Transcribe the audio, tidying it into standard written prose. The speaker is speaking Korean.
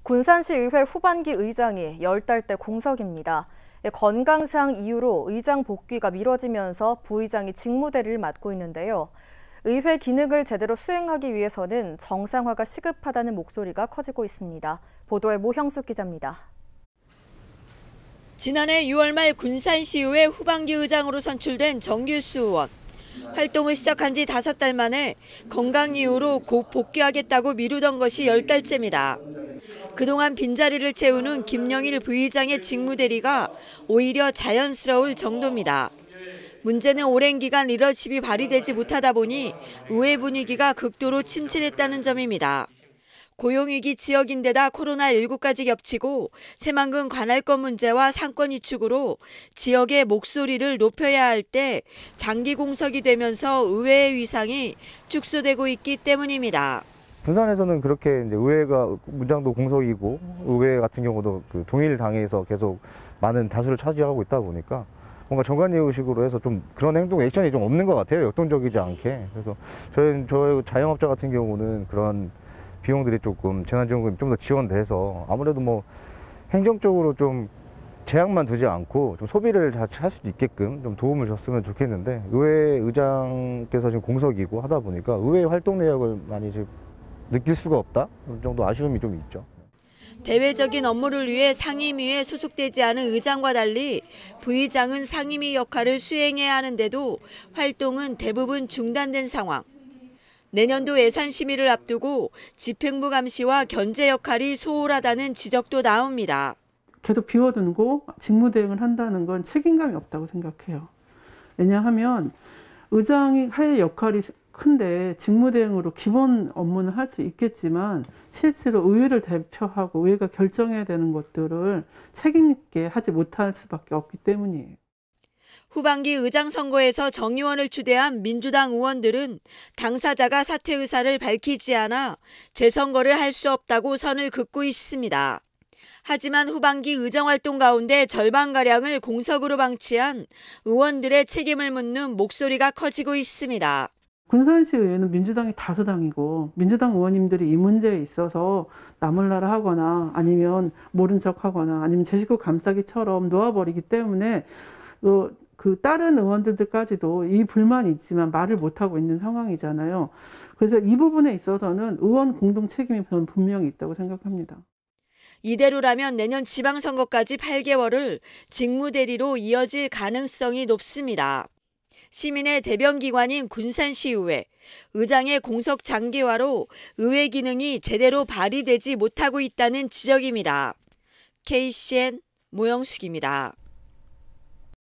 군산시의회 후반기 의장이 10달째 공석입니다. 건강상 이유로 의장 복귀가 미뤄지면서 부의장이 직무대리를 맡고 있는데요. 의회 기능을 제대로 수행하기 위해서는 정상화가 시급하다는 목소리가 커지고 있습니다. 보도에 모형숙 기자입니다. 지난해 6월 말 군산시의회 후반기 의장으로 선출된 정길수 의원. 활동을 시작한 지 5달 만에 건강 이유로 곧 복귀하겠다고 미루던 것이 10달째입니다. 그동안 빈자리를 채우는 김영일 부의장의 직무대리가 오히려 자연스러울 정도입니다. 문제는 오랜 기간 리더십이 발휘되지 못하다 보니 의회 분위기가 극도로 침체됐다는 점입니다. 고용위기 지역인데다 코로나19까지 겹치고 새만금 관할권 문제와 상권 이축으로 지역의 목소리를 높여야 할 때 장기 공석이 되면서 의회의 위상이 축소되고 있기 때문입니다. 군산에서는 그렇게 이제 의회가 문장도 공석이고 의회 같은 경우도 그 동일 당에서 계속 많은 다수를 차지하고 있다 보니까 뭔가 정관예우식으로 해서 좀 그런 행동 액션이 좀 없는 것 같아요. 역동적이지 않게. 그래서 저희 자영업자 같은 경우는 그런 비용들이 조금 재난지원금이 좀 더 지원돼서 아무래도 뭐 행정적으로 좀 제약만 두지 않고 좀 소비를 할 수 있게끔 좀 도움을 줬으면 좋겠는데 의회 의장께서 지금 공석이고 하다 보니까 의회 활동 내역을 많이 지금 느낄 수가 없다? 그 정도 아쉬움이 좀 있죠. 대외적인 업무를 위해 상임위에 소속되지 않은 의장과 달리 부의장은 상임위 역할을 수행해야 하는데도 활동은 대부분 중단된 상황. 내년도 예산 심의를 앞두고 집행부 감시와 견제 역할이 소홀하다는 지적도 나옵니다. 계속 비워두고 직무대행을 한다는 건 책임감이 없다고 생각해요. 왜냐하면 의장이 할 역할이 큰데 직무대행으로 기본 업무는 할 수 있겠지만 실제로 의회를 대표하고 의회가 결정해야 되는 것들을 책임 있게 하지 못할 수밖에 없기 때문이에요. 후반기 의장 선거에서 정의원을 추대한 민주당 의원들은 당사자가 사퇴 의사를 밝히지 않아 재선거를 할 수 없다고 선을 긋고 있습니다. 하지만 후반기 의정활동 가운데 절반가량을 공석으로 방치한 의원들의 책임을 묻는 목소리가 커지고 있습니다. 군산시 의회는 민주당이 다수당이고 민주당 의원님들이 이 문제에 있어서 나몰라라 하거나 아니면 모른 척 하거나 아니면 제 식구 감싸기처럼 놓아버리기 때문에 그 다른 의원들까지도 이 불만이 있지만 말을 못하고 있는 상황이잖아요. 그래서 이 부분에 있어서는 의원 공동 책임이 저는 분명히 있다고 생각합니다. 이대로라면 내년 지방선거까지 8개월을 직무대리로 이어질 가능성이 높습니다. 시민의 대변기관인 군산시의회, 의장의 공석 장기화로 의회 기능이 제대로 발휘되지 못하고 있다는 지적입니다. KCN 모형숙입니다.